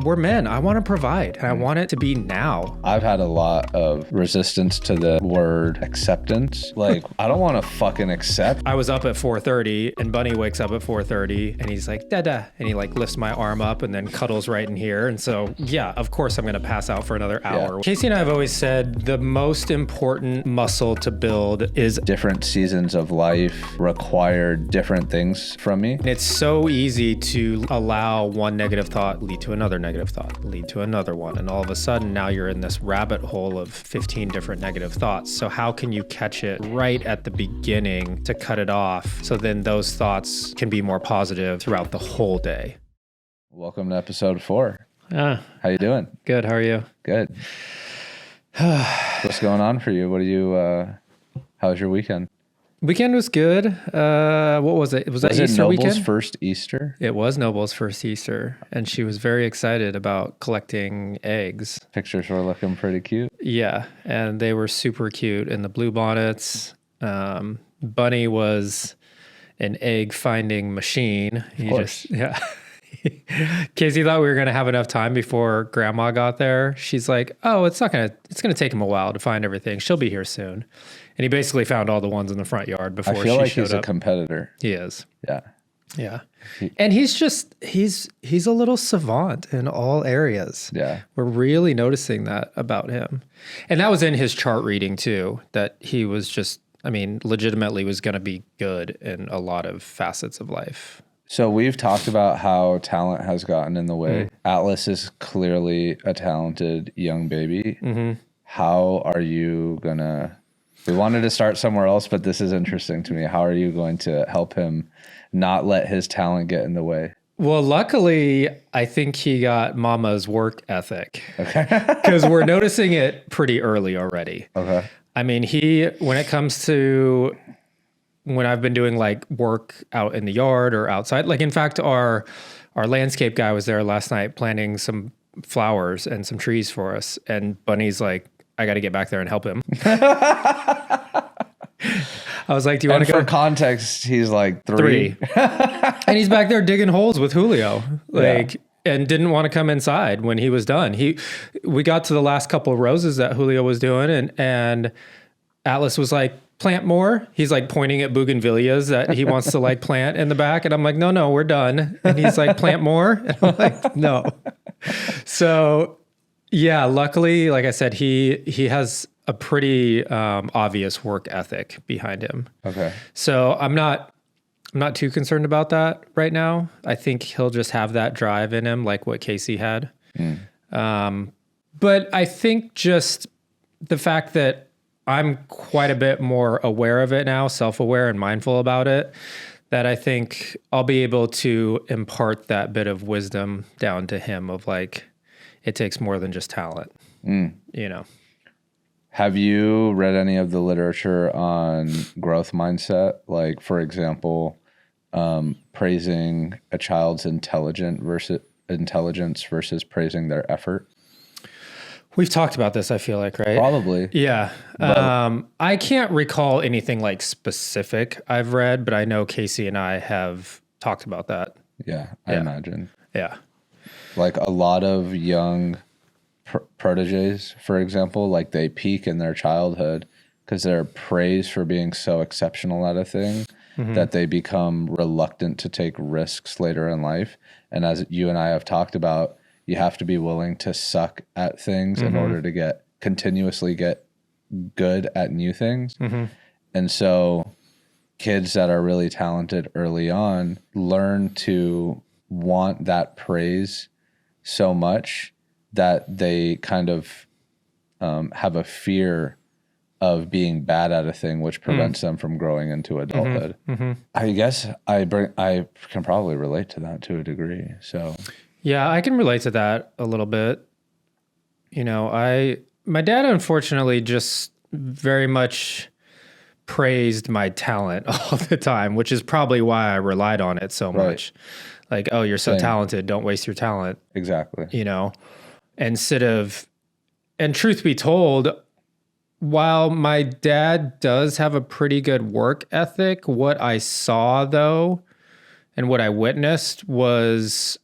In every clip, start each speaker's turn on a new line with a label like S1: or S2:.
S1: we're men. I want to provide and I want it to be now.
S2: I've had a lot of resistance to the word acceptance. Like, I don't want to fucking accept.
S1: I was up at 4:30 and Bunny wakes up at 4:30 and he's like, Dada. And he like lifts my arm up and then cuddles right in here. And so, yeah, of course I'm going to pass out for another hour. Yeah. Casey and I have always said the most important muscle to build is
S2: different seasons of life require different things from me.
S1: And it's so easy to allow one negative thought lead to another negative thought, lead to another one. And all of a sudden now you're in this rabbit hole of 15 different negative thoughts. So how can you catch it right at the beginning to cut it off so then those thoughts can be more positive throughout the whole day?
S2: Welcome to episode 4.
S1: How
S2: you doing?
S1: Good. How are you?
S2: Good. What's going on for you? What are you, how was your weekend?
S1: Weekend was good. What was it? Was that Easter
S2: Noble's
S1: weekend?
S2: First Easter?
S1: It was Noble's first Easter, and she was very excited about collecting eggs.
S2: Pictures were looking pretty cute.
S1: Yeah, and they were super cute in the blue bonnets. Bunny was an egg finding machine.
S2: Of course.
S1: Casey thought we were going to have enough time before Grandma got there. She's like, "Oh, it's going to take him a while to find everything. She'll be here soon." And he basically found all the ones in the front yard before she showed up.
S2: I feel like he's a competitor.
S1: He is.
S2: Yeah.
S1: Yeah. And he's a little savant in all areas.
S2: Yeah.
S1: We're really noticing that about him. And that was in his chart reading too, that he was just, legitimately was going to be good in a lot of facets of life.
S2: So we've talked about how talent has gotten in the way. Atlas is clearly a talented young baby. Mm-hmm. How are you going to... We wanted to start somewhere else, but this is interesting to me. How are you going to help him not let his talent get in the way?
S1: Well, luckily, I think he got mama's work ethic. Okay. Because we're noticing it pretty early already.
S2: Okay.
S1: When it comes to when I've been doing like work out in the yard or outside, like in fact, our landscape guy was there last night planting some flowers and some trees for us. And Bunny's like, I got to get back there and help him. I was like, do you want to go?
S2: For context, he's like 3.
S1: And he's back there digging holes with Julio, and didn't want to come inside when he was done. We got to the last couple of roses that Julio was doing and Atlas was like, plant more. He's like pointing at bougainvilleas that he wants to like plant in the back. And I'm like, no, we're done. And he's like, plant more. And I'm like, no. So yeah, luckily, like I said, he has a pretty obvious work ethic behind him.
S2: Okay.
S1: So I'm not too concerned about that right now. I think he'll just have that drive in him, like what Casey had. But I think just the fact that I'm quite a bit more aware of it now, self-aware and mindful about it, that I think I'll be able to impart that bit of wisdom down to him of like, it takes more than just talent,
S2: Have you read any of the literature on growth mindset? Like, for example, praising a child's intelligence versus praising their effort?
S1: We've talked about this, I feel like, right?
S2: Probably.
S1: Yeah. I can't recall anything like specific I've read, but I know Casey and I have talked about that.
S2: Yeah, I imagine.
S1: Yeah.
S2: Like a lot of young proteges, for example, like they peak in their childhood because they're praised for being so exceptional at a thing that they become reluctant to take risks later in life. And as you and I have talked about, you have to be willing to suck at things in order to continuously get good at new things. And so kids that are really talented early on learn to want that praise so much that they kind of have a fear of being bad at a thing, which prevents them from growing into adulthood. I guess I can probably relate to that to a degree. So
S1: yeah, I can relate to that a little bit. My dad unfortunately just very much praised my talent all the time, which is probably why I relied on it so much. Like, oh, you're so talented, don't waste your talent.
S2: Exactly.
S1: Instead of, and truth be told, while my dad does have a pretty good work ethic, what I saw though, and what I witnessed was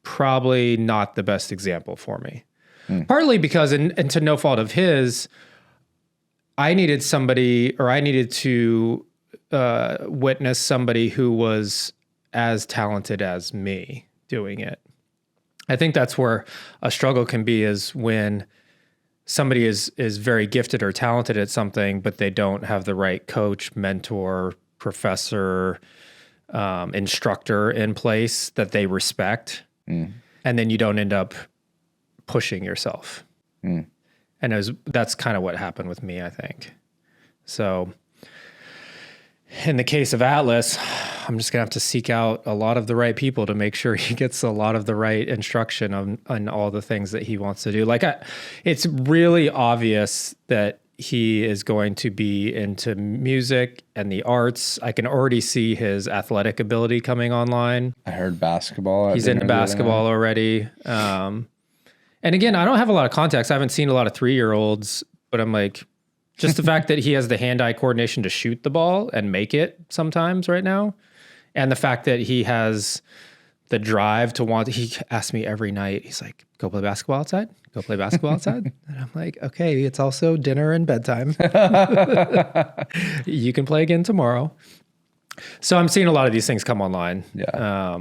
S1: probably not the best example for me. Partly because, and to no fault of his, I needed to witness somebody who was as talented as me doing it. I think that's where a struggle can be, is when somebody is very gifted or talented at something, but they don't have the right coach, mentor, professor, instructor in place that they respect. And then you don't end up pushing yourself. And that's kind of what happened with me, I think. So in the case of Atlas, I'm just gonna have to seek out a lot of the right people to make sure he gets a lot of the right instruction on all the things that he wants to do. Like, it's really obvious that he is going to be into music and the arts. I can already see his athletic ability coming online.
S2: I heard basketball.
S1: He's into basketball already. And again, I don't have a lot of context. I haven't seen a lot of 3-year-olds, but I'm like, just the fact that he has the hand-eye coordination to shoot the ball and make it sometimes right now. And the fact that he has the drive to he asks me every night, he's like, go play basketball outside? Go play basketball outside? And I'm like, okay, it's also dinner and bedtime. You can play again tomorrow. So I'm seeing a lot of these things come online.
S2: Yeah.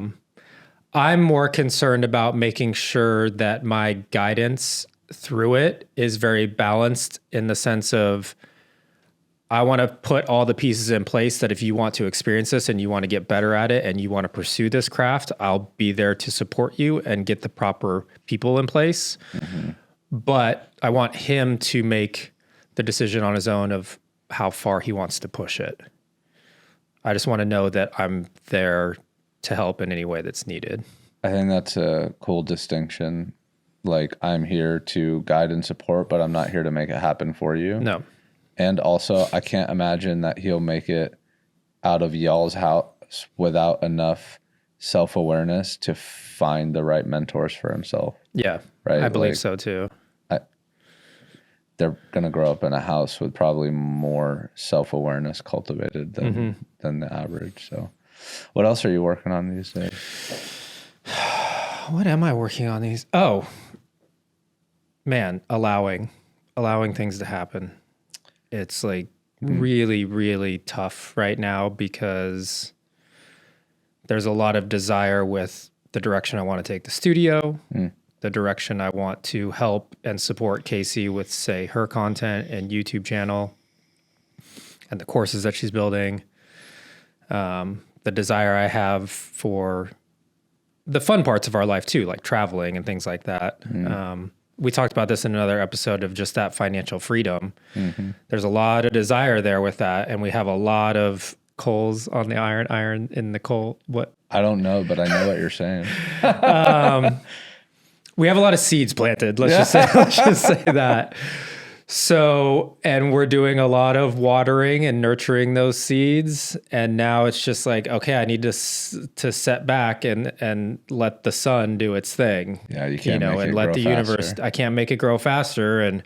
S1: I'm more concerned about making sure that my guidance through it is very balanced, in the sense of, I want to put all the pieces in place that if you want to experience this and you want to get better at it and you want to pursue this craft, I'll be there to support you and get the proper people in place. But I want him to make the decision on his own of how far he wants to push it. I just want to know that I'm there to help in any way that's needed.
S2: I think that's a cool distinction. Like, I'm here to guide and support, but I'm not here to make it happen for you.
S1: No.
S2: And also, I can't imagine that he'll make it out of y'all's house without enough self-awareness to find the right mentors for himself.
S1: Yeah,
S2: right.
S1: I believe so too.
S2: They're going to grow up in a house with probably more self-awareness cultivated than the average. So what else are you working on these days?
S1: What am I working on these? Oh, man, allowing things to happen. It's like really, really tough right now, because there's a lot of desire with the direction I want to take the studio, the direction I want to help and support Casey with, say, her content and YouTube channel and the courses that she's building. The desire I have for the fun parts of our life too, like traveling and things like that. We talked about this in another episode of just that financial freedom. There's a lot of desire there with that. And we have a lot of coals on the iron in the coal. What?
S2: I don't know, but I know what you're saying.
S1: We have a lot of seeds planted. Let's just say that. So, and we're doing a lot of watering and nurturing those seeds. And now it's just like, okay, I need to set back and let the sun do its thing.
S2: Yeah, you can't make
S1: and
S2: it
S1: let
S2: grow
S1: the universe,
S2: faster.
S1: I can't make it grow faster. And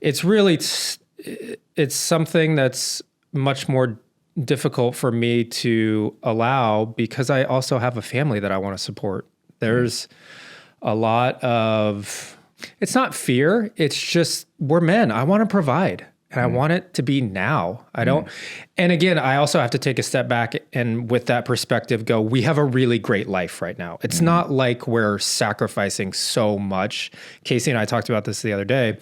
S1: it's really, it's something that's much more difficult for me to allow, because I also have a family that I want to support. There's a lot of, it's not fear. It's just, we're men. I want to provide, and I want it to be now. I don't. And again, I also have to take a step back and with that perspective go, we have a really great life right now. It's not like we're sacrificing so much. Casey and I talked about this the other day.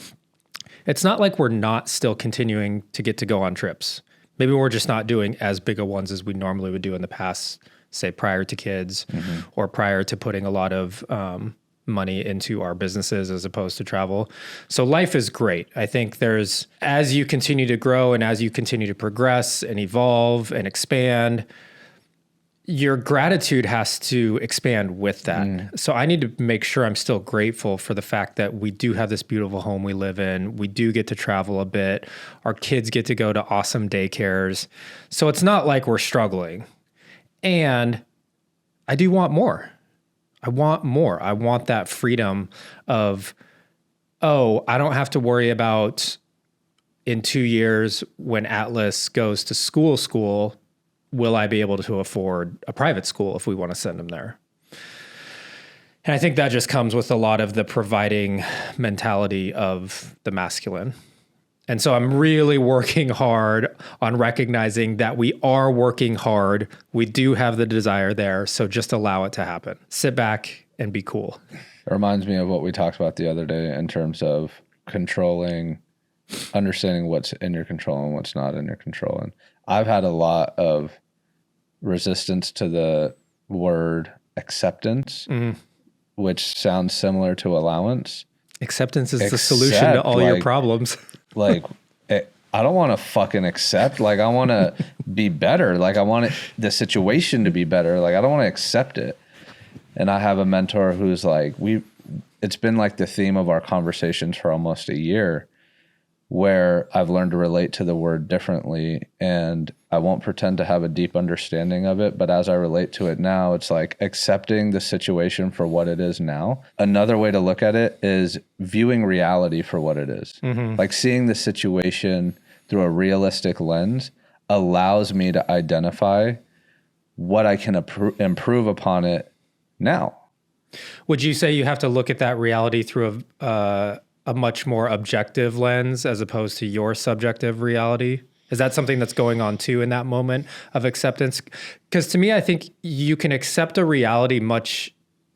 S1: It's not like we're not still continuing to get to go on trips. Maybe we're just not doing as big of ones as we normally would do in the past, say prior to kids or prior to putting a lot of, money into our businesses as opposed to travel. So life is great. I think there's, as you continue to grow and as you continue to progress and evolve and expand, your gratitude has to expand with that. So I need to make sure I'm still grateful for the fact that we do have this beautiful home we live in. We do get to travel a bit. Our kids get to go to awesome daycares. So it's not like we're struggling. And I do want more. I want more. I want that freedom of, oh, I don't have to worry about in 2 years when Atlas goes to school, will I be able to afford a private school if we want to send him there? And I think that just comes with a lot of the providing mentality of the masculine. And so I'm really working hard on recognizing that we are working hard. We do have the desire there. So just allow it to happen. Sit back and be cool.
S2: It reminds me of what we talked about the other day in terms of controlling, understanding what's in your control and what's not in your control. And I've had a lot of resistance to the word acceptance, which sounds similar to allowance.
S1: Acceptance is the solution to all your problems.
S2: I don't want to fucking accept. Like, I want to be better. Like, I want the situation to be better. Like, I don't want to accept it. And I have a mentor who's like, it's been like the theme of our conversations for almost a year, where I've learned to relate to the word differently. And I won't pretend to have a deep understanding of it, but as I relate to it now, it's like accepting the situation for what it is now. Another way to look at it is viewing reality for what it is. Like, seeing the situation through a realistic lens allows me to identify what I can improve upon it now.
S1: Would you say you have to look at that reality through a much more objective lens as opposed to your subjective reality? Is that something that's going on too in that moment of acceptance? Because to me, I think you can accept a reality much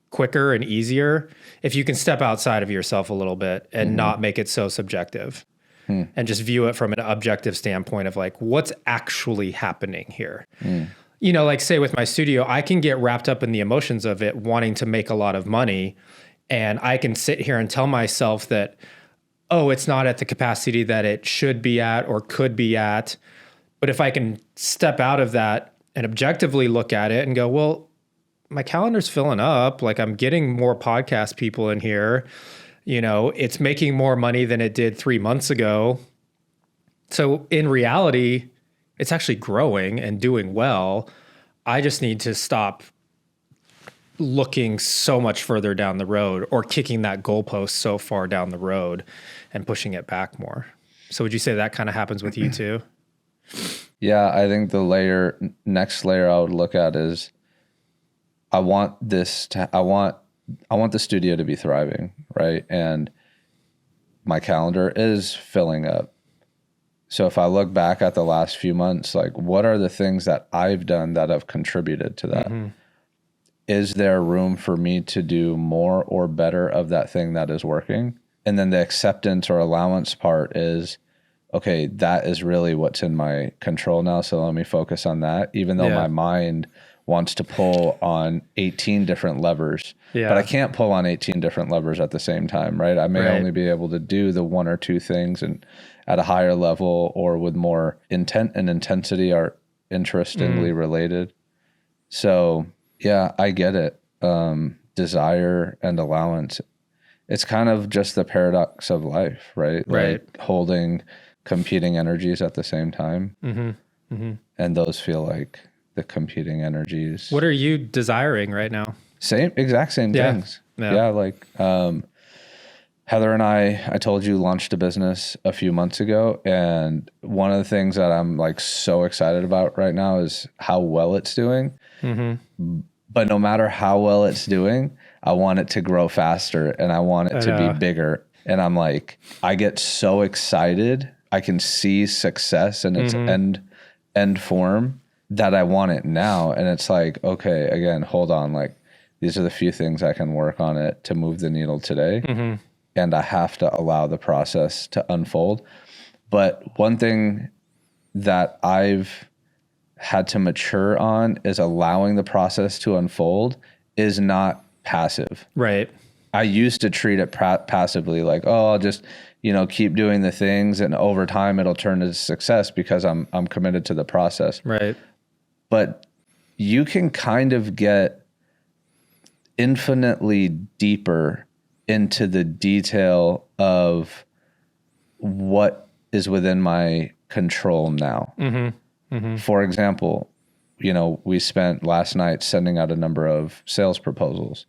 S1: quicker and easier if you can step outside of yourself a little bit and not make it so subjective and just view it from an objective standpoint of like, what's actually happening here? You know, like say with my studio, I can get wrapped up in the emotions of it, wanting to make a lot of money. And I can sit here and tell myself that, oh, it's not at the capacity that it should be at or could be at. But if I can step out of that and objectively look at it and go, well, my calendar's filling up. Like, I'm getting more podcast people in here. You know, it's making more money than it did 3 months ago. So in reality, it's actually growing and doing well. I just need to stop looking so much further down the road or kicking that goalpost so far down the road and pushing it back more. So would you say that kind of happens with you too?
S2: Yeah, I think the next layer I would look at is I want the studio to be thriving, right? And my calendar is filling up. So if I look back at the last few months, like, what are the things that I've done that have contributed to that? Is there room for me to do more or better of that thing that is working? And then the acceptance or allowance part is, okay, that is really what's in my control now. So let me focus on that, even though my mind wants to pull on 18 different levers, but I can't pull on 18 different levers at the same time, right? I may only be able to do the one or two things and at a higher level or with more intent and intensity are interestingly related. So yeah, I get it. Desire and allowance. It's kind of just the paradox of life, right? Like holding competing energies at the same time. And those feel like the competing energies.
S1: What are you desiring right now?
S2: Exact same things. Yeah. Like, Heather and I told you, launched a business a few months ago. And one of the things that I'm like so excited about right now is how well it's doing. But no matter how well it's doing, I want it to grow faster and I want it to be bigger. And I'm like, I get so excited. I can see success in its end form that I want it now. And it's like, okay, again, hold on. Like, these are the few things I can work on it to move the needle today. And I have to allow the process to unfold. But one thing that I've had to mature on is allowing the process to unfold is not passive.
S1: Right.
S2: I used to treat it passively, like, oh, I'll just, keep doing the things and over time it'll turn to success because I'm committed to the process.
S1: Right.
S2: But you can kind of get infinitely deeper into the detail of what is within my control now. For example, we spent last night sending out a number of sales proposals.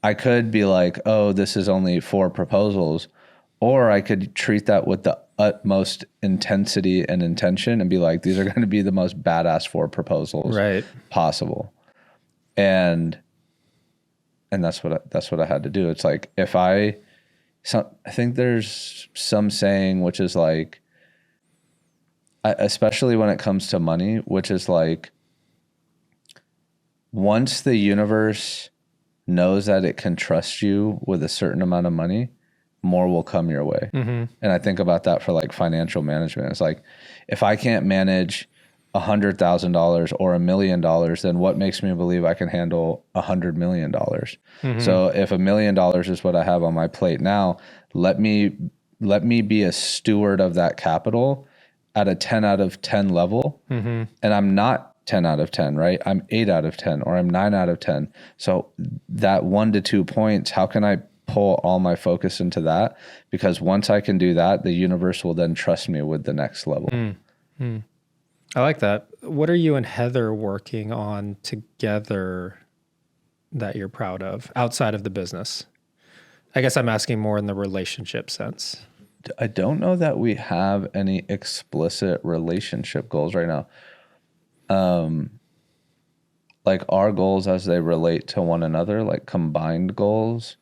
S2: I could be like, oh, this is only 4 proposals, or I could treat that with the utmost intensity and intention and be like, these are going to be the most badass 4 proposals possible. And and that's what I had to do. It's like, I think there's some saying, which is like, especially when it comes to money, which is like, once the universe knows that it can trust you with a certain amount of money, more will come your way. And I think about that for like financial management. It's like, if I can't manage $100,000 or $1 million, then what makes me believe I can handle $100 million? So if $1 million is what I have on my plate now, let me be a steward of that capital at a 10 out of 10 level. And I'm not 10 out of 10, right? I'm 8 out of 10, or I'm 9 out of 10. So that 1 to 2 points, how can I pull all my focus into that? Because once I can do that, the universe will then trust me with the next level.
S1: I like that. What are you and Heather working on together that you're proud of outside of the business? I guess I'm asking more in the relationship sense.
S2: I don't know that we have any explicit relationship goals right now. Like our goals as they relate to one another, like combined goals,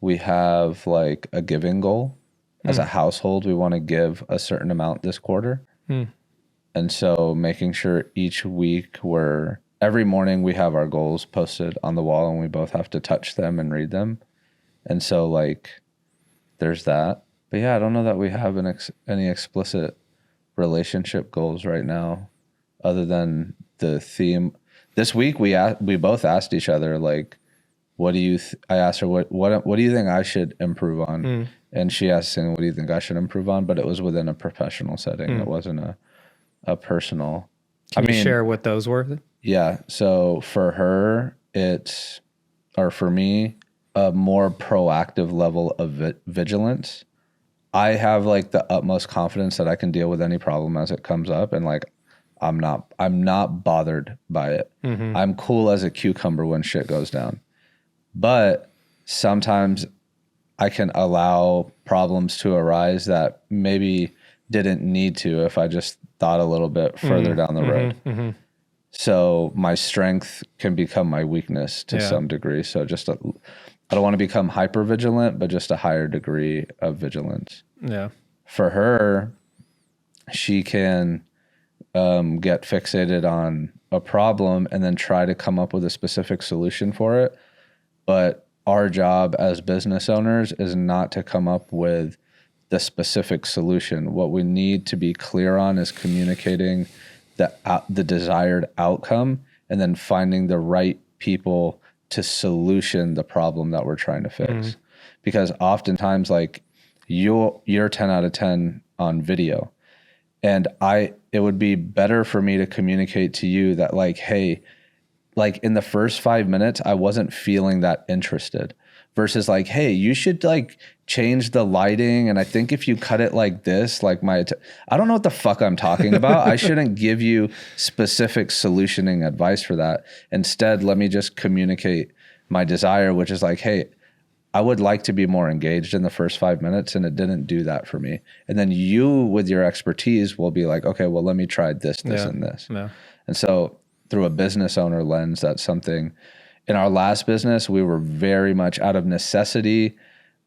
S2: we have like a giving goal. As a household, we want to give a certain amount this quarter. And so making sure each week every morning we have our goals posted on the wall, and we both have to touch them and read them. And so like there's that. But yeah, I don't know that we have any explicit relationship goals right now, other than the theme. This week we both asked each other like, I asked her what do you think I should improve on, and she asked me, what do you think I should improve on? But it was within a professional setting. It wasn't a personal.
S1: Can you share what those were?
S2: Yeah. So for her, for me, a more proactive level of vigilance. I have like the utmost confidence that I can deal with any problem as it comes up, and like I'm not bothered by it. I'm cool as a cucumber when shit goes down. But sometimes I can allow problems to arise that maybe didn't need to if I just thought a little bit further down the road. So my strength can become my weakness to some degree. So I don't want to become hyper vigilant, but just a higher degree of vigilance.
S1: Yeah.
S2: For her, she can get fixated on a problem and then try to come up with a specific solution for it. But our job as business owners is not to come up with the specific solution. What we need to be clear on is communicating the desired outcome, and then finding the right people to solution the problem that we're trying to fix. Because oftentimes, like you're 10 out of 10 on video, and it would be better for me to communicate to you that like, hey, like in the first 5 minutes, I wasn't feeling that interested, versus like, hey, you should like change the lighting. And I think if you cut it like this, like I don't know what the fuck I'm talking about. I shouldn't give you specific solutioning advice for that. Instead, let me just communicate my desire, which is like, hey, I would like to be more engaged in the first 5 minutes, and it didn't do that for me. And then you, with your expertise, will be like, okay, well, let me try this, and this. Yeah. And so through a business owner lens, that's something. In our last business, we were very much out of necessity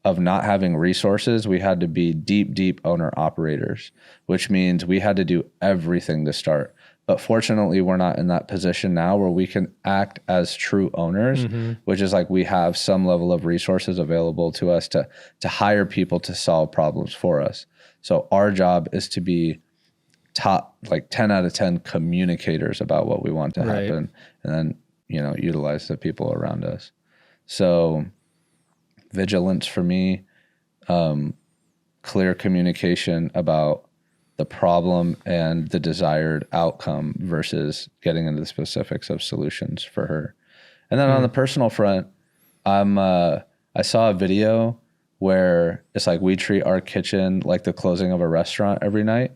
S2: of not having resources. We had to be deep owner operators, which means we had to do everything to start. But fortunately, we're not in that position now where we can act as true owners, which is like we have some level of resources available to us to hire people to solve problems for us. So our job is to be top, like 10 out of 10 communicators about what we want to happen, and then, utilize the people around us. So vigilance for me, clear communication about the problem and the desired outcome versus getting into the specifics of solutions for her. And then on the personal front, I saw a video where it's like we treat our kitchen like the closing of a restaurant every night.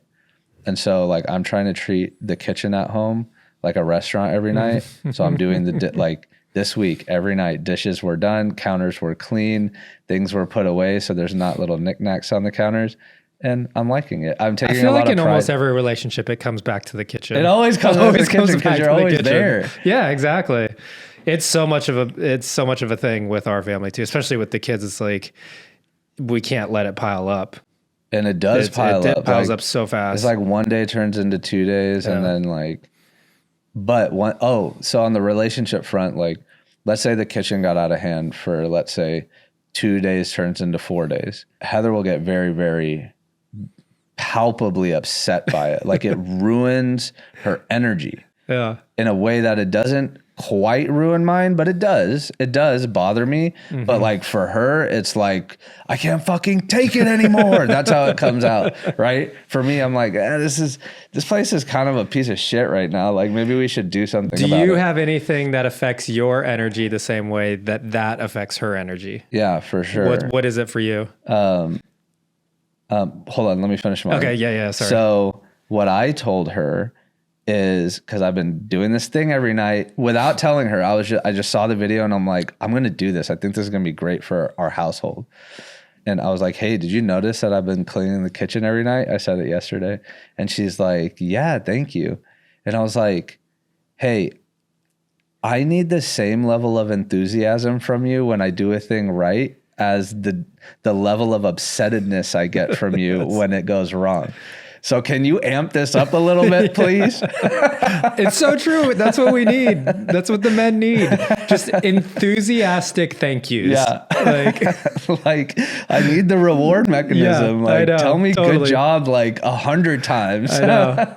S2: And so like I'm trying to treat the kitchen at home like a restaurant every night. So I'm doing like this week, every night, dishes were done, counters were clean, things were put away so there's not little knickknacks on the counters. And I'm liking it. I'm taking a lot of pride. I feel like in
S1: almost every relationship, it comes back to the kitchen.
S2: It always comes back to the kitchen because you're always there.
S1: Yeah, exactly. It's so much of a thing with our family too, especially with the kids. It's like we can't let it pile up.
S2: And it does pile up.
S1: It piles up so fast.
S2: It's like one day turns into 2 days, and then like, so on the relationship front, like, let's say the kitchen got out of hand for, let's say, 2 days turns into 4 days. Heather will get very, very palpably upset by it. Like, it ruins her energy in a way that it doesn't quite ruin mine, but it does bother me. But like for her, it's like, I can't fucking take it anymore. That's how it comes out, right? For me, I'm like, this place is kind of a piece of shit right now. Like, maybe we should do something about it.
S1: Do you have anything that affects your energy the same way that affects her energy?
S2: Yeah, for sure.
S1: What is it for you?
S2: Hold on, let me finish mine.
S1: Okay, yeah, sorry.
S2: So what I told her is, because I've been doing this thing every night without telling her. I just saw the video and I'm like, I'm going to do this. I think this is going to be great for our household. And I was like, hey, did you notice that I've been cleaning the kitchen every night? I said it yesterday. And she's like, yeah, thank you. And I was like, hey, I need the same level of enthusiasm from you when I do a thing right as the level of upsettedness I get from you when it goes wrong. So can you amp this up a little bit, please?
S1: It's so true. That's what we need. That's what the men need. Just enthusiastic thank yous.
S2: Yeah. Like I need the reward mechanism.
S1: Yeah,
S2: like,
S1: I know,
S2: tell me
S1: totally.
S2: good job like 100 times.
S1: I know.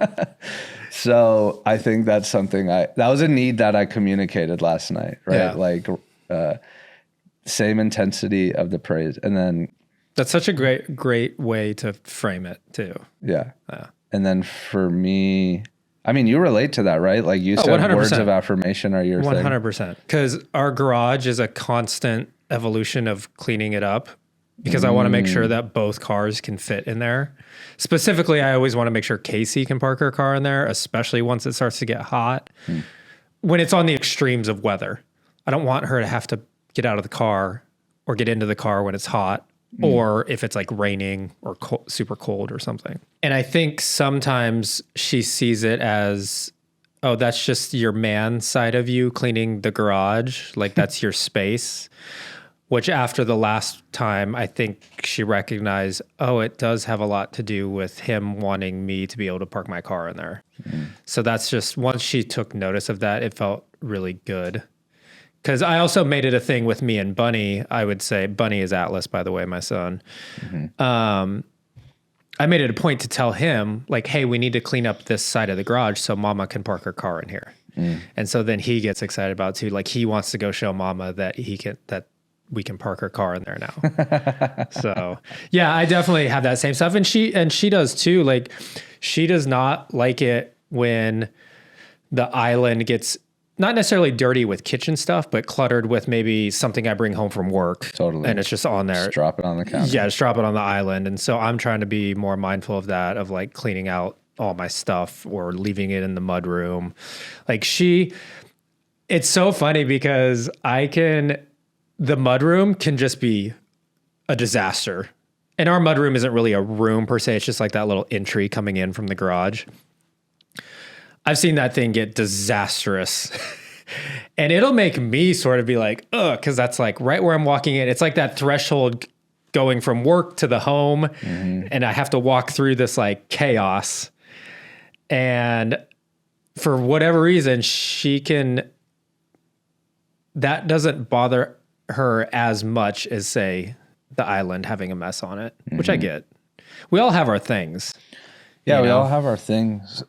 S2: So I think that's something that was a need that I communicated last night, right?
S1: Yeah.
S2: Like same intensity of the praise. And then
S1: that's such a great way to frame it too.
S2: Yeah. And then for me, I mean, you relate to that, right? Like you said,
S1: 100%.
S2: Words of affirmation are your thing.
S1: 100%. Because our garage is a constant evolution of cleaning it up, because I want to make sure that both cars can fit in there. Specifically, I always want to make sure Casey can park her car in there, especially once it starts to get hot. When it's on the extremes of weather, I don't want her to have to get out of the car or get into the car when it's hot, or if it's like raining or super cold or something. And I think sometimes she sees it as, oh, that's just your man side of you cleaning the garage. Like that's your space, which after the last time, I think she recognized, oh, it does have a lot to do with him wanting me to be able to park my car in there. So that's just, once she took notice of that, it felt really good. Because I also made it a thing with me and Bunny. I would say, Bunny is Atlas, by the way, my son. I made it a point to tell him, like, hey, we need to clean up this side of the garage so Mama can park her car in here. And so then he gets excited about it too. Like, he wants to go show Mama that we can park her car in there now. So yeah, I definitely have that same stuff. And she does too. Like, she does not like it when the island gets not necessarily dirty with kitchen stuff, but cluttered with maybe something I bring home from work.
S2: Totally.
S1: And it's just on there.
S2: Just drop it on the counter.
S1: Yeah, just drop it on the island. And so I'm trying to be more mindful of that, of like cleaning out all my stuff or leaving it in the mud room. Like it's so funny because the mud room can just be a disaster. And our mud room isn't really a room per se. It's just like that little entry coming in from the garage. I've seen that thing get disastrous. And it'll make me sort of be like, ugh, because that's like right where I'm walking in. It's like that threshold going from work to the home. And I have to walk through this like chaos. And for whatever reason, that doesn't bother her as much as, say, the island having a mess on it, which I get. We all have our things.
S2: Yeah, we all have our things.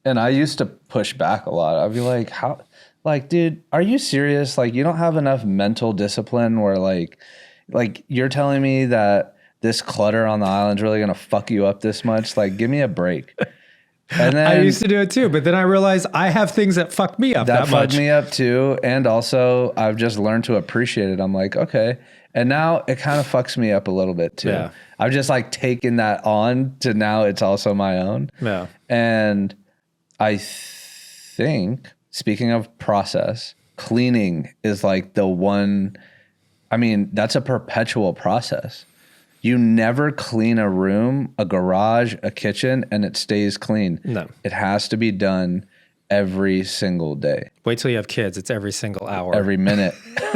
S2: And I used to push back a lot. I'd be like, dude, are you serious? Like, you don't have enough mental discipline where like you're telling me that this clutter on the island's really going to fuck you up this much? Like, give me a break. And then
S1: I used to do it too, but then I realized I have things that fuck me up that much.
S2: That fuck me up too. And also I've just learned to appreciate it. I'm like, okay. And now it kind of fucks me up a little bit too.
S1: Yeah.
S2: I've just like taken that on to now it's also my own.
S1: Yeah.
S2: And I think, speaking of process, cleaning is like the one, I mean, that's a perpetual process. You never clean a room, a garage, a kitchen, and it stays clean.
S1: No.
S2: It has to be done every single day.
S1: Wait till you have kids. It's every single hour.
S2: Every minute.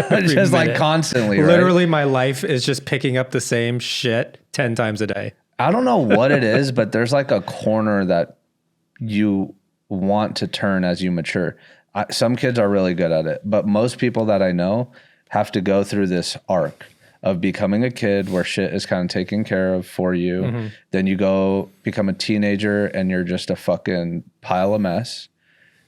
S2: Just like constantly, right?
S1: Literally, my life is just picking up the same shit 10 times a day.
S2: I don't know what it is, but there's like a corner that you want to turn as you mature. Some kids are really good at it, but most people that I know have to go through this arc of becoming a kid where shit is kind of taken care of for you. Mm-hmm. Then you go become a teenager and you're just a fucking pile of mess.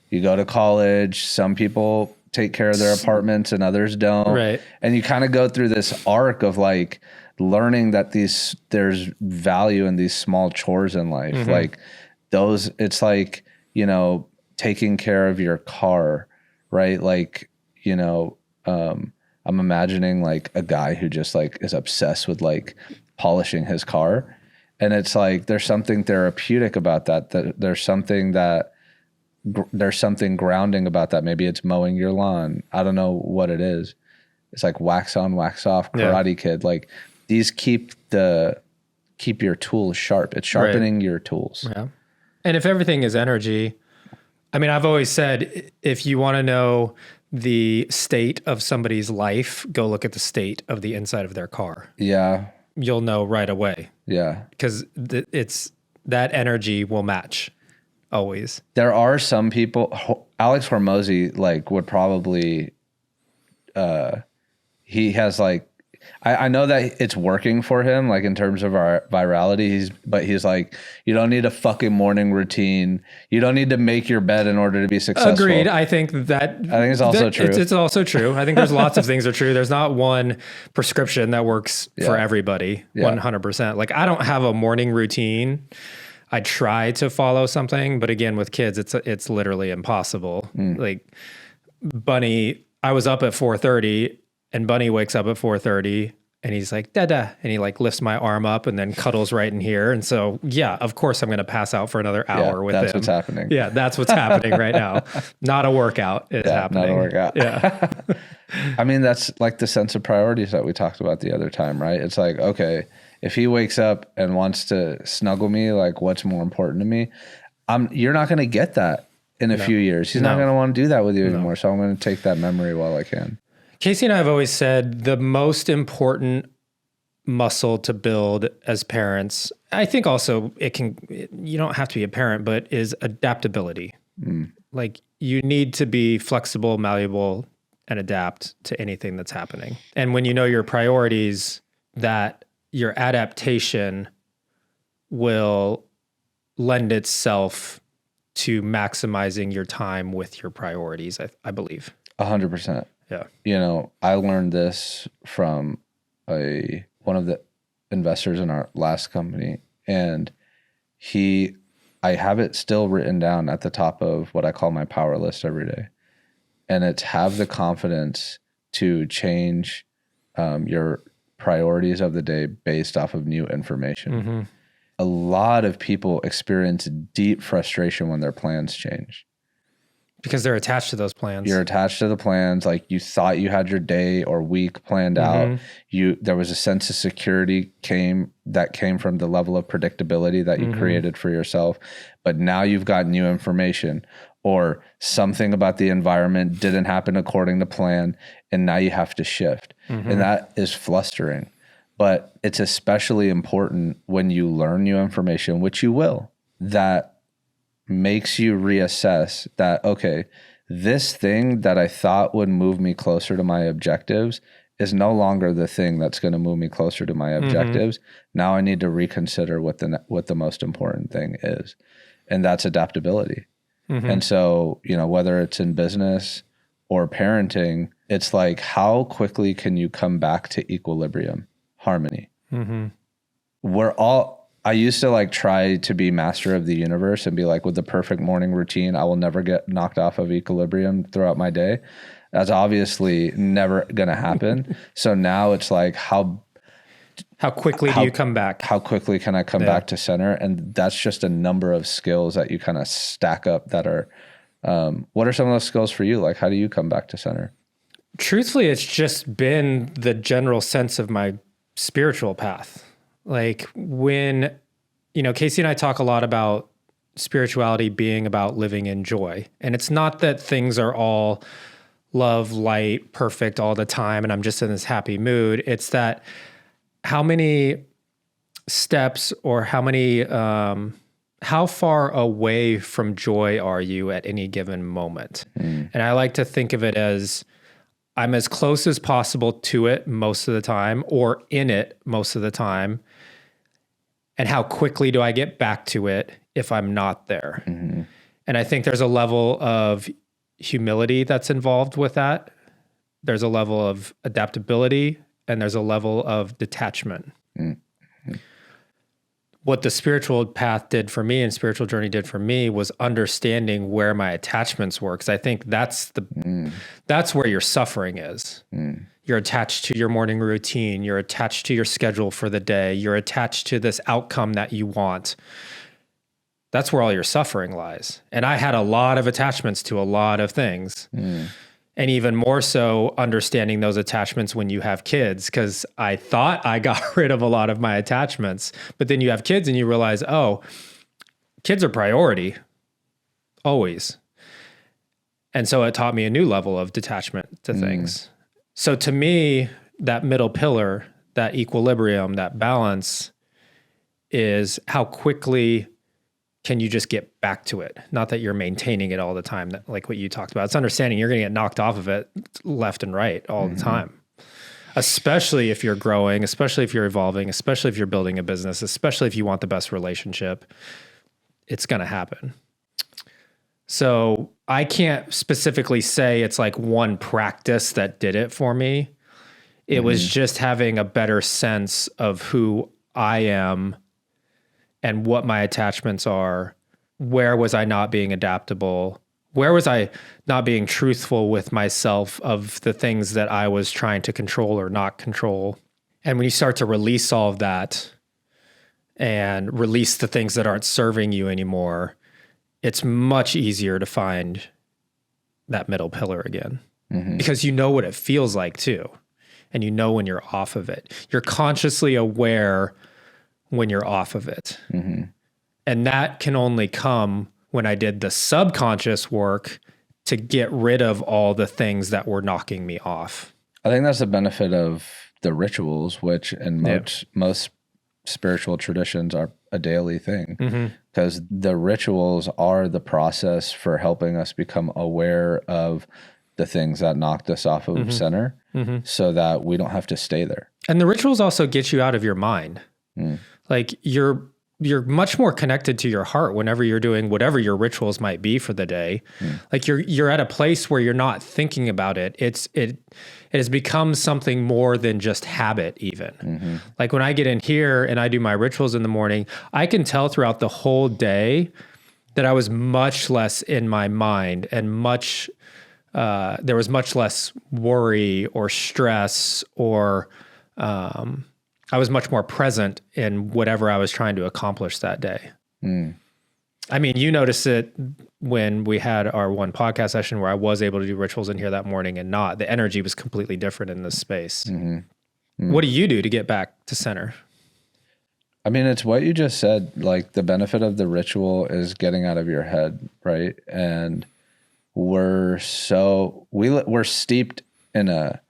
S2: You go to college. Some people take care of their apartments and others don't.
S1: Right.
S2: And you kind of go through this arc of like learning that there's value in these small chores in life. Mm-hmm. Like those, it's like, you know, taking care of your car, right? Like, you know, I'm imagining like a guy who just like is obsessed with like polishing his car. And it's like, there's something therapeutic about that there's something grounding about that. Maybe it's mowing your lawn. I don't know what it is. It's like wax on, wax off, Karate Kid. Like these keep your tools sharp. It's sharpening your tools.
S1: Yeah. And if everything is energy, I mean, I've always said, if you want to know the state of somebody's life, go look at the state of the inside of their car.
S2: Yeah.
S1: You'll know right away.
S2: Yeah.
S1: Because it's that energy will match always.
S2: There are some people, Alex Hormozy, like would probably, he has like, I know that it's working for him, like in terms of our virality. But he's like, you don't need a fucking morning routine. You don't need to make your bed in order to be successful.
S1: Agreed. I think
S2: it's also true.
S1: It's also true. I think there's lots of things are true. There's not one prescription that works for everybody 100%. Like I don't have a morning routine. I try to follow something, but again, with kids, it's literally impossible. Like Bunny, I was up at 4:30. And Bunny wakes up at 4:30 and he's like, Dada. And he like lifts my arm up and then cuddles right in here. And so, yeah, of course I'm going to pass out for another hour with him.
S2: That's what's happening.
S1: Yeah, that's what's happening right now. Not a workout is happening.
S2: Not a workout.
S1: Yeah.
S2: I mean, that's like the sense of priorities that we talked about the other time, right? It's like, okay, if he wakes up and wants to snuggle me, like what's more important to me? You're not going to get that in a few years. He's not going to want to do that with you anymore. So I'm going to take that memory while I can.
S1: Casey and I have always said the most important muscle to build as parents, I think also you don't have to be a parent, but is adaptability. Like you need to be flexible, malleable, and adapt to anything that's happening. And when you know your priorities, that your adaptation will lend itself to maximizing your time with your priorities, I believe.
S2: 100%.
S1: Yeah.
S2: You know, I learned this from one of the investors in our last company, and I have it still written down at the top of what I call my power list every day. And it's have the confidence to change your priorities of the day based off of new information. Mm-hmm. A lot of people experience deep frustration when their plans change.
S1: Because they're attached to those plans.
S2: You're attached to the plans. Like you thought you had your day or week planned out. There was a sense of security that came from the level of predictability that you created for yourself. But now you've got new information or something about the environment didn't happen according to plan. And now you have to shift. And that is flustering. But it's especially important when you learn new information, which you will, that makes you reassess that, okay, this thing that I thought would move me closer to my objectives is no longer the thing that's going to move me closer to my objectives. Now I need to reconsider what the most important thing is. And that's adaptability. And so, you know, whether it's in business or parenting, it's like, how quickly can you come back to equilibrium, harmony? I used to like try to be master of the universe and be like, with the perfect morning routine, I will never get knocked off of equilibrium throughout my day. That's obviously never going to happen. So now it's like, how quickly do you come back? How quickly can I come back to center? And that's just a number of skills that you kind of stack up that are, what are some of those skills for you? Like, how do you come back to center?
S1: Truthfully, it's just been the general sense of my spiritual path. Like when, you know, Casey and I talk a lot about spirituality being about living in joy. And it's not that things are all love, light, perfect all the time, and I'm just in this happy mood. It's that how many steps or how far away from joy are you at any given moment? And I like to think of it as I'm as close as possible to it most of the time, or in it most of the time. And how quickly do I get back to it if I'm not there? And I think there's a level of humility that's involved with that. There's a level of adaptability, and there's a level of detachment. What the spiritual path did for me and spiritual journey did for me was understanding where my attachments were. Cause I think that's where your suffering is. You're attached to your morning routine. You're attached to your schedule for the day. You're attached to this outcome that you want. That's where all your suffering lies. And I had a lot of attachments to a lot of things. And even more so understanding those attachments when you have kids, because I thought I got rid of a lot of my attachments, but then you have kids and you realize, oh, kids are priority, always. And so it taught me a new level of detachment to things. So to me, that middle pillar, that equilibrium, that balance is how quickly can you just get back to it? Not that you're maintaining it all the time, like what you talked about. It's understanding you're going to get knocked off of it left and right all the time, especially if you're growing, especially if you're evolving, especially if you're building a business, especially if you want the best relationship. It's going to happen. So I can't specifically say it's like one practice that did it for me. It was just having a better sense of who I am and what my attachments are. Where was I not being adaptable? Where was I not being truthful with myself of the things that I was trying to control or not control? And when you start to release all of that and release the things that aren't serving you anymore, it's much easier to find that middle pillar again, because you know what it feels like too. And you know when you're off of it. You're consciously aware when you're off of it. And that can only come when I did the subconscious work to get rid of all the things that were knocking me off.
S2: I think that's the benefit of the rituals, which in most spiritual traditions are a daily thing, because the rituals are the process for helping us become aware of the things that knocked us off of center, so that we don't have to stay there.
S1: And the rituals also get you out of your mind. Like you're much more connected to your heart whenever you're doing whatever your rituals might be for the day. Like you're at a place where you're not thinking about it. It has become something more than just habit even. Like when I get in here and I do my rituals in the morning, I can tell throughout the whole day that I was much less in my mind and there was much less worry or stress, or I was much more present in whatever I was trying to accomplish that day. I mean, you noticed it when we had our one podcast session where I was able to do rituals in here that morning and not. The energy was completely different in this space. What do you do to get back to center?
S2: I mean, it's what you just said. Like the benefit of the ritual is getting out of your head, right? And we're steeped in a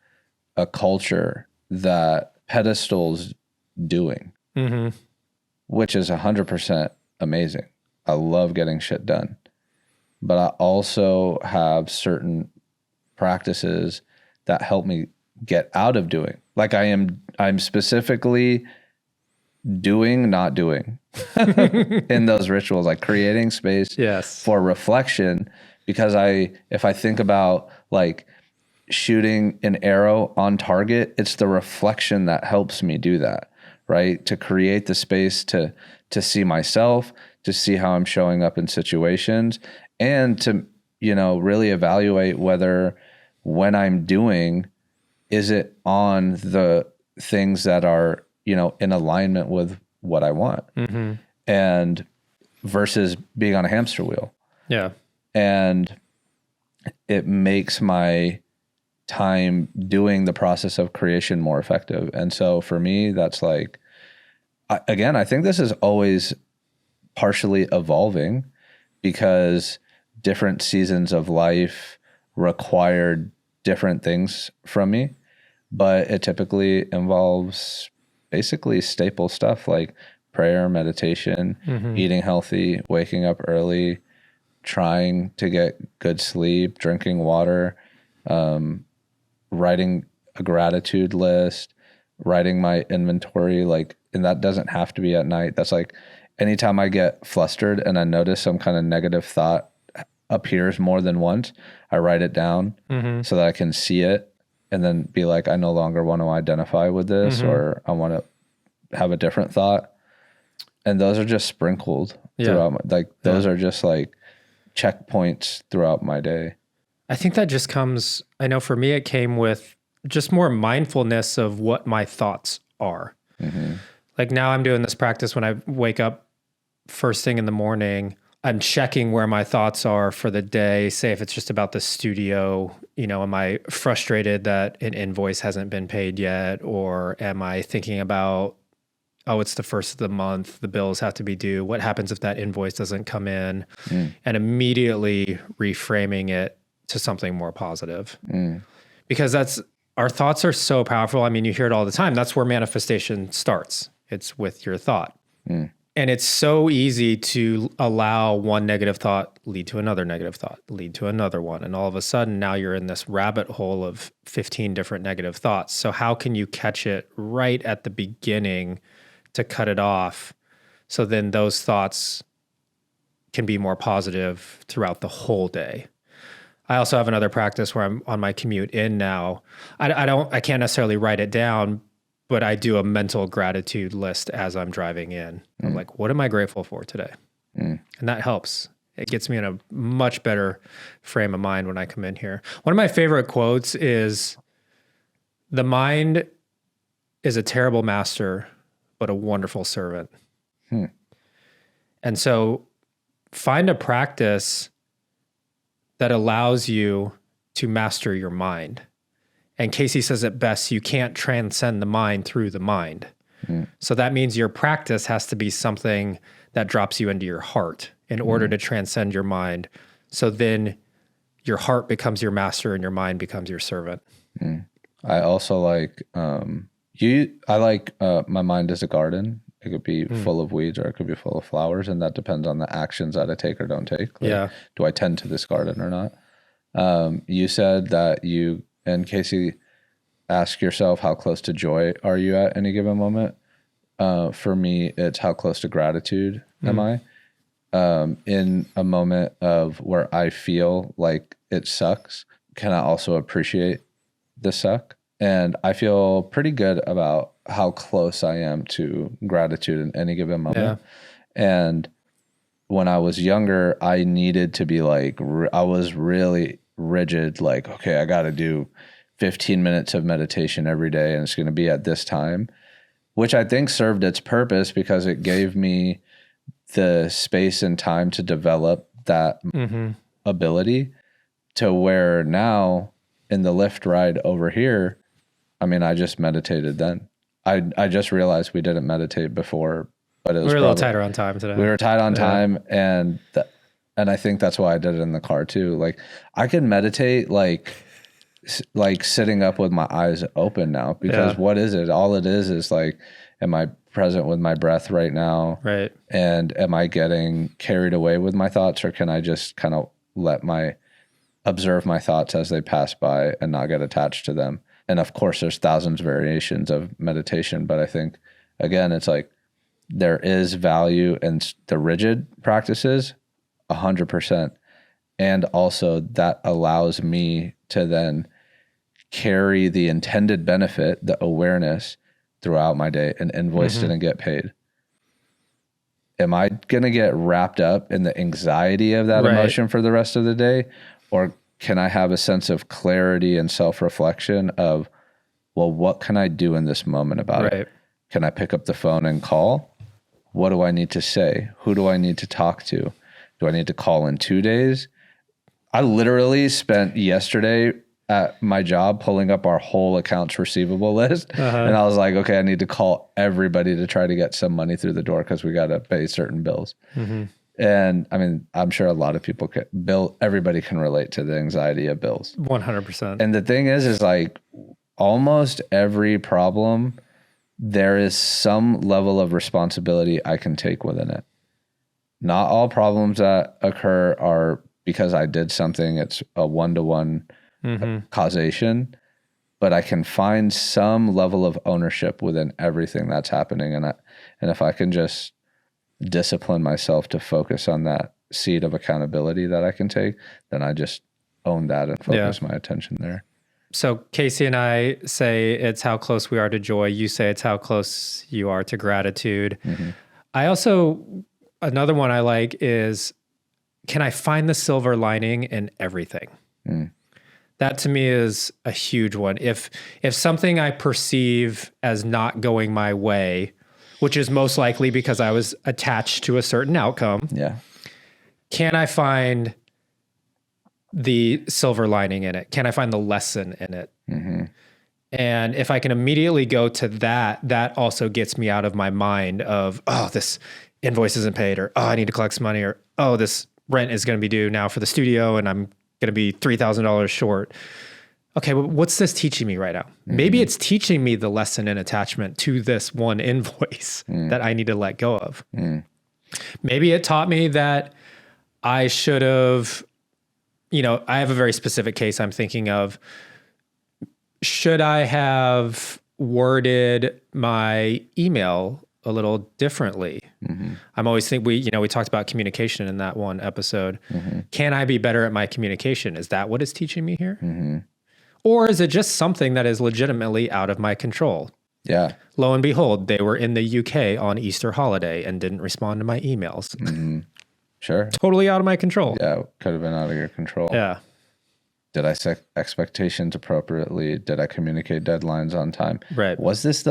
S2: culture that pedestals doing, which is 100% amazing. I love getting shit done, but I also have certain practices that help me get out of doing. Like I'm specifically doing, not doing in those rituals, like creating space for reflection. Because if I think about like shooting an arrow on target, it's the reflection that helps me do that, right? To create the space to see myself, to see how I'm showing up in situations, and to, really evaluate whether when I'm doing, is it on the things that are, in alignment with what I want, and versus being on a hamster wheel.
S1: Yeah. And
S2: it makes my time doing the process of creation more effective. And so for me, that's like, I think this is always partially evolving, because different seasons of life required different things from me, but it typically involves basically staple stuff like prayer, meditation, eating healthy, waking up early, trying to get good sleep, drinking water, writing a gratitude list, writing my inventory, like, and that doesn't have to be at night. That's like anytime I get flustered and I notice some kind of negative thought appears more than once, I write it down so that I can see it and then be like, I no longer want to identify with this, or I want to have a different thought. And those are just sprinkled throughout my, like, those are just like checkpoints throughout my day.
S1: I think that just comes, I know for me, it came with just more mindfulness of what my thoughts are. Like now I'm doing this practice when I wake up first thing in the morning, I'm checking where my thoughts are for the day. Say if it's just about the studio, you know, am I frustrated that an invoice hasn't been paid yet? Or am I thinking about, oh, it's the first of the month, the bills have to be due. What happens if that invoice doesn't come in? And immediately reframing it to something more positive. Because our thoughts are so powerful. I mean, you hear it all the time. That's where manifestation starts. It's with your thought. And it's so easy to allow one negative thought lead to another negative thought, lead to another one. And all of a sudden now you're in this rabbit hole of 15 different negative thoughts. So how can you catch it right at the beginning to cut it off? So then those thoughts can be more positive throughout the whole day. I also have another practice where I'm on my commute in now. I can't necessarily write it down, but I do a mental gratitude list as I'm driving in. I'm like, what am I grateful for today? And that helps. It gets me in a much better frame of mind when I come in here. One of my favorite quotes is, the mind is a terrible master, but a wonderful servant. And so find a practice that allows you to master your mind. And Casey says it best, you can't transcend the mind through the mind. So that means your practice has to be something that drops you into your heart in order to transcend your mind. So then your heart becomes your master and your mind becomes your servant.
S2: I also like, I like my mind as a garden. It could be full of weeds or it could be full of flowers. And that depends on the actions that I take or don't take. Like, do I tend to this garden or not? You said that you and Casey ask yourself, how close to joy are you at any given moment? For me, it's how close to gratitude am I? In a moment of where I feel like it sucks, can I also appreciate the suck? And I feel pretty good about how close I am to gratitude in any given moment. And when I was younger, I needed to be like, I was really rigid, like, okay, I got to do 15 minutes of meditation every day and it's going to be at this time, which I think served its purpose because it gave me the space and time to develop that ability, to where now in the Lyft ride over here, I mean, I just meditated then. I just realized we didn't meditate before, but it was,
S1: we were a little tighter on time today.
S2: We were tight on time, and I think that's why I did it in the car too. Like, I can meditate like sitting up with my eyes open now, because what is it? All it is like, am I present with my breath right now?
S1: Right.
S2: And am I getting carried away with my thoughts, or can I just kind of observe my thoughts as they pass by and not get attached to them? And of course, there's thousands of variations of meditation, but I think, again, it's like there is value in the rigid practices, 100%. And also that allows me to then carry the intended benefit, the awareness, throughout my day. An invoice didn't get paid. Am I going to get wrapped up in the anxiety of that emotion for the rest of the day? Or can I have a sense of clarity and self-reflection of, well, what can I do in this moment about it? Can I pick up the phone and call? What do I need to say? Who do I need to talk to? Do I need to call in 2 days? I literally spent yesterday at my job pulling up our whole accounts receivable list. And I was like, okay, I need to call everybody to try to get some money through the door because we got to pay certain bills. And I mean, I'm sure a lot of people can, everybody can relate to the anxiety of bills.
S1: 100%.
S2: And the thing is like almost every problem, there is some level of responsibility I can take within it. Not all problems that occur are because I did something. It's a one-to-one causation, but I can find some level of ownership within everything that's happening. And if I can just discipline myself to focus on that seed of accountability that I can take, then I just own that and focus my attention there.
S1: So Casey and I say it's how close we are to joy. You say it's how close you are to gratitude. I also, another one I like is, can I find the silver lining in everything? That to me is a huge one. If something I perceive as not going my way, which is most likely because I was attached to a certain outcome, can I find the silver lining in it? Can I find the lesson in it? And if I can immediately go to that, that also gets me out of my mind of, oh, this invoice isn't paid, or, oh, I need to collect some money, or, oh, this rent is going to be due now for the studio and I'm going to be $3,000 short. Okay, well, what's this teaching me right now? Maybe it's teaching me the lesson in attachment to this one invoice that I need to let go of. Maybe it taught me that I should have, I have a very specific case I'm thinking of. Should I have worded my email a little differently? I'm always thinking, we talked about communication in that one episode. Can I be better at my communication? Is that what it's teaching me here? Or is it just something that is legitimately out of my control?
S2: Yeah.
S1: Lo and behold, they were in the UK on Easter holiday and didn't respond to my emails.
S2: Sure.
S1: Totally out of my control.
S2: Yeah, it could have been out of your control.
S1: Yeah.
S2: Did I set expectations appropriately? Did I communicate deadlines on time?
S1: Right.
S2: Was this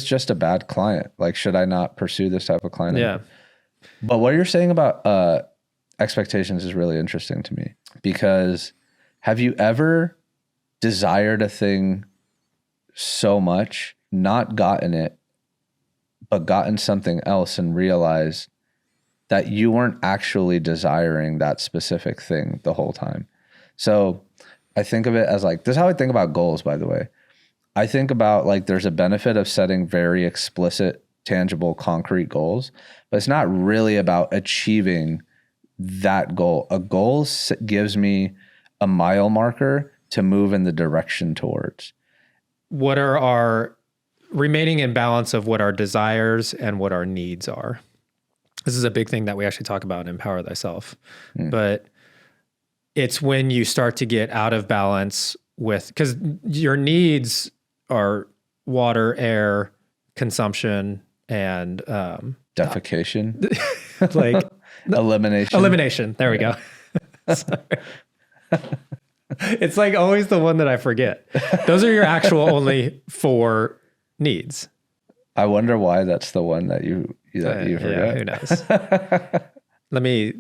S2: just a bad client? Like, should I not pursue this type of client?
S1: Yeah.
S2: But what you're saying about expectations is really interesting to me, because have you ever desired a thing so much, not gotten it, but gotten something else and realized that you weren't actually desiring that specific thing the whole time? So I think of it as like, this is how I think about goals, by the way. I think about like, there's a benefit of setting very explicit, tangible, concrete goals, but it's not really about achieving that goal. A goal gives me a mile marker to move in the direction towards.
S1: What are our remaining in balance of what our desires and what our needs are? This is a big thing that we actually talk about in Empower Thyself. But it's when you start to get out of balance with, because your needs are water, air, consumption, and
S2: defecation,
S1: like
S2: elimination.
S1: There we go. It's like always the one that I forget. Those are your actual only 4 needs.
S2: I wonder why that's the one that you forget.
S1: Yeah, who knows? Let me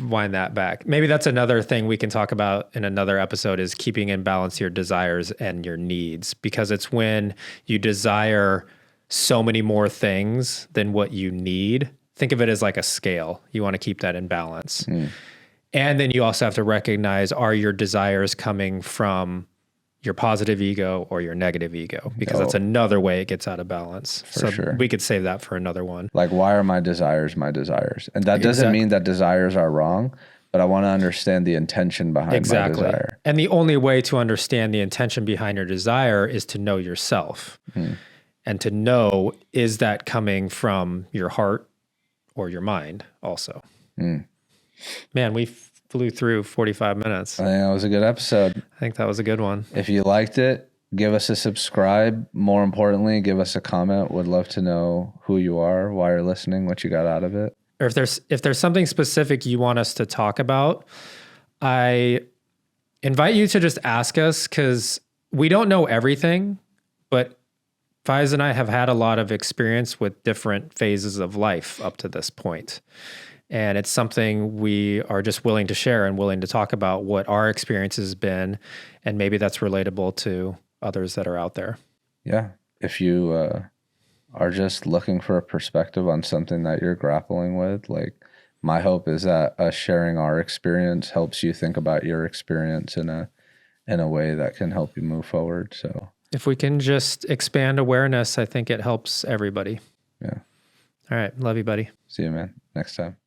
S1: wind that back. Maybe that's another thing we can talk about in another episode, is keeping in balance your desires and your needs, because it's when you desire so many more things than what you need. Think of it as like a scale. You want to keep that in balance. And then you also have to recognize, are your desires coming from your positive ego or your negative ego? Because that's another way it gets out of balance.
S2: Sure.
S1: We could save that for another one.
S2: Like, why are my desires my desires? And that doesn't mean that desires are wrong, but I want to understand the intention behind my desire.
S1: And the only way to understand the intention behind your desire is to know yourself. And to know, is that coming from your heart or your mind also? Man, we flew through 45 minutes.
S2: I think that was a good episode.
S1: I think that was a good one.
S2: If you liked it, give us a subscribe. More importantly, give us a comment. Would love to know who you are, why you're listening, what you got out of it.
S1: Or if there's something specific you want us to talk about, I invite you to just ask us, because we don't know everything, but Faiez and I have had a lot of experience with different phases of life up to this point. And it's something we are just willing to share and willing to talk about what our experience has been. And maybe that's relatable to others that are out there.
S2: Yeah. If you are just looking for a perspective on something that you're grappling with, like, my hope is that us sharing our experience helps you think about your experience in a way that can help you move forward. So
S1: if we can just expand awareness, I think it helps everybody.
S2: yeah.
S1: All right. Love you, buddy.
S2: See you, man. Next time.